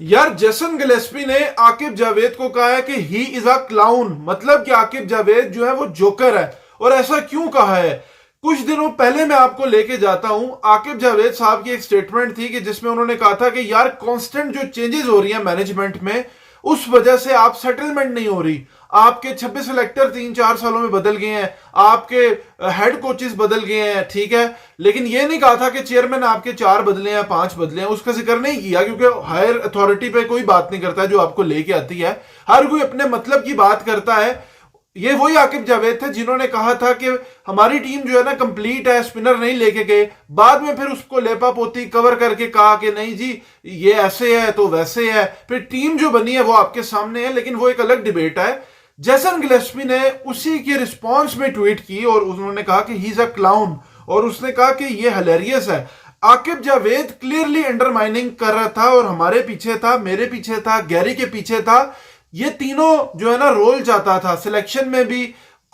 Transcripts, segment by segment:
यार Jason Gillespie ने आकिब जावेद को कहा है कि ही इज अ क्लाउन, मतलब कि आकिब जावेद जो है वो जोकर है। और ऐसा क्यों कहा है? कुछ दिनों पहले मैं आपको लेके जाता हूं, आकिब जावेद साहब की एक स्टेटमेंट थी कि जिसमें उन्होंने कहा था कि यार कांस्टेंट जो चेंजेस हो रही हैं मैनेजमेंट में, उस वजह से आप सेटलमेंट नहीं हो रही। आपके 26 सिलेक्टर 3-4 सालों में बदल गए हैं, आपके हेड कोचेस बदल गए हैं, ठीक है। लेकिन ये नहीं कहा था कि चेयरमैन आपके 4 बदले हैं 5 बदले हैं, उसका जिक्र नहीं किया, क्योंकि हायर अथॉरिटी पे कोई बात नहीं करता है जो आपको लेके आती है। हर कोई अपने मतलब की बात करता है। ये वही आकिब जावेद थे जिन्होंने कहा था कि हमारी टीम जो है ना कंप्लीट है, स्पिनर नहीं लेके गए। बाद में फिर उसको लेपा पोती कवर करके कहा कि नहीं जी ये ऐसे है तो वैसे है। फिर टीम जो बनी है वो आपके सामने है, लेकिन वो एक अलग डिबेट है। जेसन गिलेस्पी ने उसी के रिस्पॉन्स में ट्वीट की और उन्होंने कहा कि ही इज अ क्लाउन, और उसने कहा कि ये हिलेरियस है। आकिब जावेद क्लियरली अंडरमाइनिंग कर रहा था और हमारे पीछे था, मेरे पीछे था, गैरी के पीछे था। ये तीनों जो है ना रोल चाहता था, सिलेक्शन में भी,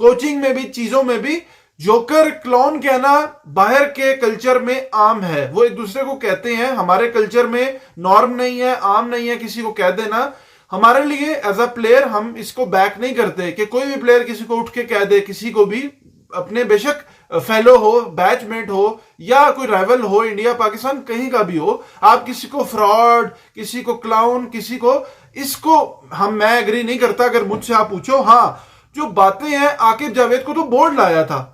कोचिंग में भी, चीजों में भी। जोकर क्लॉन कहना बाहर के कल्चर में आम है, वो एक दूसरे को कहते हैं। हमारे कल्चर में नॉर्म नहीं है, आम नहीं है किसी को कह देना। हमारे लिए एज अ प्लेयर हम इसको बैक नहीं करते कि कोई भी प्लेयर किसी को उठ के कह दे किसी को भी, अपने बेशक फेलो हो, बैचमेट हो या कोई राइवल हो, इंडिया पाकिस्तान कहीं का भी हो, आप किसी को फ्रॉड, किसी को क्लाउन, किसी को, इसको मैं एग्री नहीं करता। अगर मुझसे आप पूछो, हाँ जो बातें हैं, आकिब जावेद को तो बोर्ड लाया था।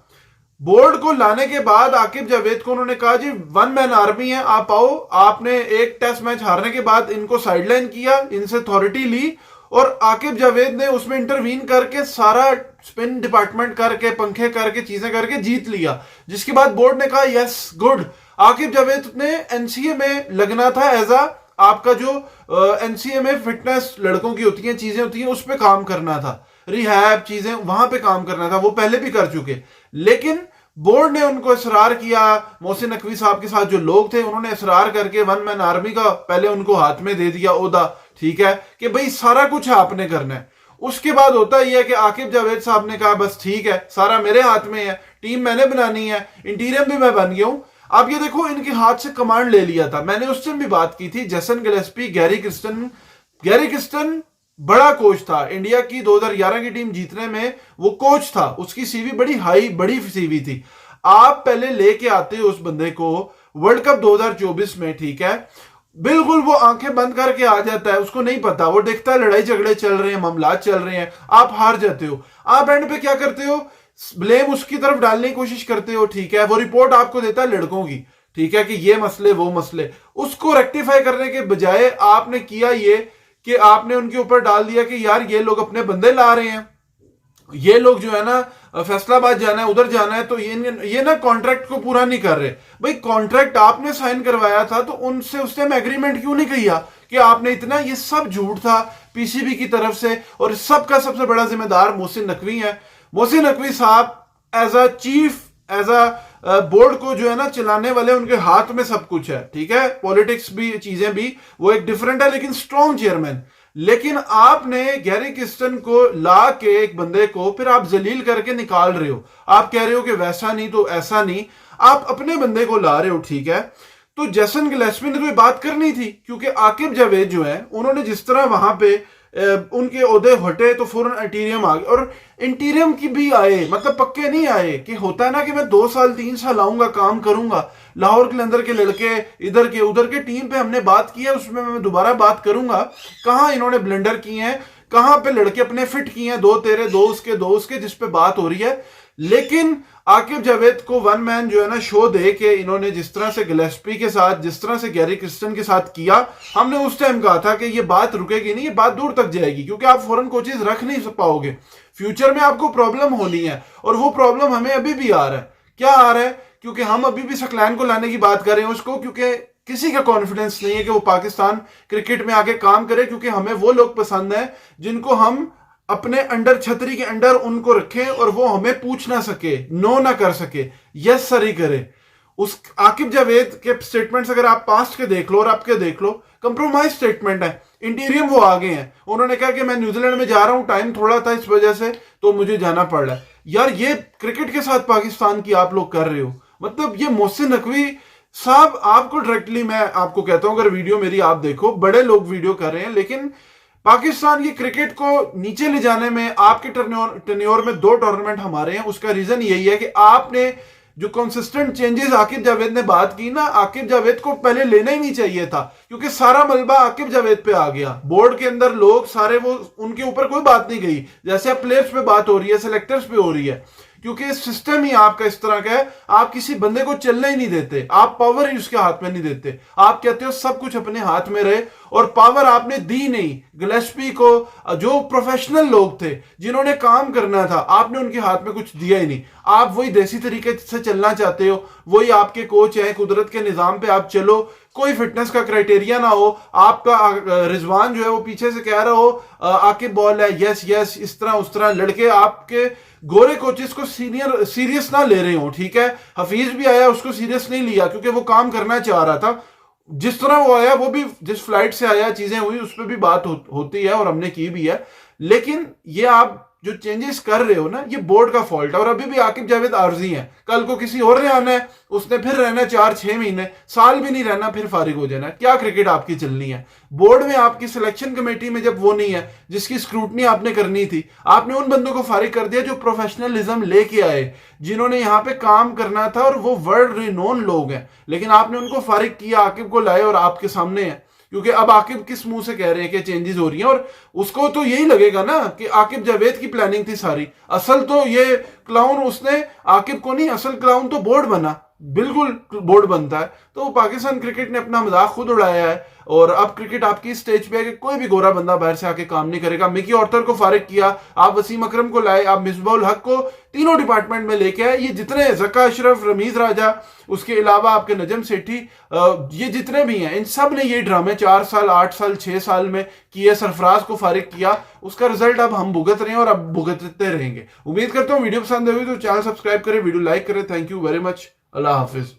बोर्ड को लाने के बाद आकिब जावेद को उन्होंने कहा जी 1 मैन आर्मी है, आप आओ। आपने एक टेस्ट मैच हारने के बाद इनको साइडलाइन किया, इनसे अथॉरिटी ली, और आकिब जावेद ने उसमें इंटरवीन करके सारा स्पिन डिपार्टमेंट करके, पंखे करके, चीजें करके जीत लिया। जिसके बाद बोर्ड ने कहा यस गुड। आकिब जावेद ने एनसीए में लगना था एज अ, आपका जो एनसीए में फिटनेस लड़कों की होती हैं, चीजें होती हैं, उस पर काम करना था, रिहैब चीजें वहां पे काम करना था। वो पहले भी कर चुके, लेकिन बोर्ड ने उनको इसरार किया। मोहसिन नकवी साहब के साथ जो लोग थे उन्होंने इसरार करके 1 मैन आर्मी का पहले उनको हाथ में दे दिया ओहदा, ठीक है, कि भाई सारा कुछ आपने करना है। उसके बाद होता ही है कि आकिब जावेद साहब ने कहा बस ठीक है, सारा मेरे हाथ में है, टीम मैंने बनानी है, इंटीरियम भी मैं बन गया हूं। आप ये देखो, इनके हाथ से कमांड ले लिया था। मैंने उस दिन भी बात की थी, जेसन गिलेस्पी, गैरी क्रिस्टन बड़ा कोच था, इंडिया की 2011 की टीम जीतने में वो कोच था, उसकी सीवी बड़ी हाई, बड़ी सीवी थी। आप पहले लेके आते हो उस बंदे को वर्ल्ड कप 2024 में, ठीक है, बिल्कुल वो आंखें बंद करके आ जाता है, उसको नहीं पता, वो देखता है लड़ाई झगड़े चल रहे हैं, मामलात चल रहे हैं, आप हार जाते हो। आप एंड पे क्या करते हो? ब्लेम उसकी तरफ डालने की कोशिश करते हो, ठीक है। वो रिपोर्ट आपको देता है लड़कों की, ठीक है, कि ये मसले वो मसले, उसको रेक्टिफाई करने के बजाय आपने किया ये कि आपने उनके ऊपर डाल दिया कि यार ये लोग अपने बंदे ला रहे हैं, ये लोग जो है ना फैसलाबाद जाना है, उधर जाना है, तो ये ना कॉन्ट्रैक्ट को पूरा नहीं कर रहे। भाई कॉन्ट्रैक्ट आपने साइन करवाया था, तो उनसे उस टाइम एग्रीमेंट क्यों नहीं किया कि आपने इतना? ये सब झूठ था पीसीबी की तरफ से, और सबका सबसे बड़ा जिम्मेदार मोहसिन नकवी है। मोहसिन नकवी साहब as a chief, as a board को जो है ना चलाने वाले, उनके हाथ में सब कुछ है, ठीक है, पॉलिटिक्स भी, चीजें भी, वो एक डिफरेंट है, लेकिन स्ट्रॉन्ग चेयरमैन। लेकिन आपने गैरी क्रिस्टन को ला के एक बंदे को फिर आप जलील करके निकाल रहे हो। आप कह रहे हो कि वैसा नहीं तो ऐसा नहीं, आप अपने बंदे को ला रहे हो, ठीक है। तो जेसन गिलेस्पी ने तो ये बात करनी थी, क्योंकि आकिब जावेद जो है उन्होंने जिस तरह वहां पे उनके ओहदे हटे तो फौरन इंटीरियम आ गए, और इंटीरियम की भी आए, मतलब पक्के नहीं आए। कि होता है ना कि मैं 2 साल 3 साल आऊंगा, काम करूंगा, लाहौर के अंदर के लड़के, इधर के उधर के, टीम पे हमने बात की है, उसमें मैं दोबारा बात करूंगा कहां इन्होंने ब्लेंडर किए हैं, कहां पे लड़के अपने फिट किए हैं, 2 तेरे 2 उसके जिस पे बात हो रही है। लेकिन आकिब जावेद को 1 मैन जो है ना शो दे के इन्होंने जिस तरह से गिलेस्पी के साथ, जिस तरह से गैरी क्रिस्टन के साथ किया, हमने उस टाइम कहा था कि ये बात रुकेगी नहीं, ये बात दूर तक जाएगी, क्योंकि आप फॉरेन कोचेज रख नहीं पाओगे, फ्यूचर में आपको प्रॉब्लम होनी है। और वो प्रॉब्लम हमें अभी भी आ रहा है। क्या आ रहा है? क्योंकि हम अभी भी सकलैन को लाने की बात कर रहे हैं उसको, क्योंकि किसी का कॉन्फिडेंस नहीं है कि वो पाकिस्तान क्रिकेट में आके काम करे, क्योंकि हमें वो लोग पसंद है जिनको हम अपने अंडर, छतरी के अंडर उनको रखें और वो हमें पूछ ना सके, नो ना कर सके, यस सर ही करे। उस आकिब जावेद के स्टेटमेंट्स अगर आप पास्ट के देख लो और आपके देख लो, कंप्रोमाइज स्टेटमेंट है। इंटीरियम वो आगे हैं, उन्होंने कहा कि मैं न्यूजीलैंड में जा रहा हूं, टाइम थोड़ा था इस वजह से, तो मुझे जाना पड़ रहा है। यार ये क्रिकेट के साथ पाकिस्तान की आप लोग कर रहे हो। मतलब ये मोहसिन नकवी साहब आपको डायरेक्टली मैं आपको कहता हूं, अगर वीडियो मेरी आप देखो, बड़े लोग वीडियो कर रहे हैं, लेकिन पाकिस्तान की क्रिकेट को नीचे ले जाने में आपके टेन्योर में 2 टूर्नामेंट हमारे हैं। उसका रीजन यही है कि आपने जो कंसिस्टेंट चेंजेस आकिब जावेद ने बात की ना, आकिब जावेद को पहले लेना ही नहीं चाहिए था, क्योंकि सारा मलबा आकिब जावेद पे आ गया। बोर्ड के अंदर लोग सारे, वो उनके ऊपर कोई बात नहीं गई, जैसे अब प्लेयर्स पे बात हो रही है, सिलेक्टर्स पे हो रही है, क्योंकि सिस्टम ही आपका इस तरह का है। आप किसी बंदे को चलने ही नहीं देते, आप पावर ही उसके हाथ में नहीं देते। आप कहते हो सब कुछ अपने हाथ में रहे, और पावर आपने दी नहीं। गिलेस्पी को, जो प्रोफेशनल लोग थे जिन्होंने काम करना था, आपने उनके हाथ में कुछ दिया ही नहीं। आप वही देसी तरीके से चलना चाहते हो, वही आपके कोच है, कुदरत के निजाम पे आप चलो, कोई फिटनेस का क्राइटेरिया ना हो। आपका रिजवान जो है वो पीछे से कह रहा हो आकिब बॉल है, यस यस, इस तरह उस तरह, लड़के आपके गोरे कोचेस को सीरियस ना ले रहे हो, ठीक है। हफीज भी आया, उसको सीरियस नहीं लिया, क्योंकि वो काम करना चाह रहा था। जिस तरह वो आया, वो भी जिस फ्लाइट से आया, चीजें हुई, उस पर भी बात होती है, और हमने की भी है। लेकिन ये आप जो चेंजेस कर रहे हो ना, ये बोर्ड का फॉल्ट है। और अभी भी आकिब जावेद आर्जी है, कल को किसी और ने आना है, उसने फिर रहना 4-6 महीने, साल भी नहीं रहना, फिर फारिग हो जाना। क्या क्रिकेट आपकी चलनी है? बोर्ड में आपकी सिलेक्शन कमेटी में जब वो नहीं है जिसकी स्क्रूटनी आपने करनी थी, आपने उन बंदों को फारिग कर दिया जो प्रोफेशनलिज्म लेके आए, जिन्होंने यहाँ पे काम करना था, और वो वर्ल्ड रिनोन लोग हैं। लेकिन आपने उनको फारिग किया, आकिब को लाए, और आपके सामने है। क्योंकि अब आकिब किस मुंह से कह रहे हैं कि चेंजेस हो रही हैं, और उसको तो यही लगेगा ना कि आकिब जावेद की प्लानिंग थी सारी। असल तो ये क्लाउन उसने आकिब को नहीं, असल क्लाउन तो बोर्ड बना, बिल्कुल बोर्ड बनता है। तो पाकिस्तान क्रिकेट ने अपना मजाक खुद उड़ाया है, और अब क्रिकेट आपकी स्टेज पे है कि कोई भी गोरा बंदा बाहर से आके काम नहीं करेगा। मिकी ऑर्थर को फारिग किया, आप वसीम अकरम को लाए, आप मिसबाउल हक को तीनों डिपार्टमेंट में लेके आए। ये जितने जक्का अशरफ, रमीज राजा, उसके अलावा आपके नजम सेठी, ये जितने भी हैं, इन सब ने ये ड्रामे 4 साल, 8 साल, 6 साल में किए। सरफराज को फारिग किया, उसका रिजल्ट अब हम भुगत रहे हैं, और अब भुगतते रहेंगे। उम्मीद करता हूँ वीडियो पसंद आई तो चैनल सब्सक्राइब करें, वीडियो लाइक करें। Thank you very much. Allah Hafiz.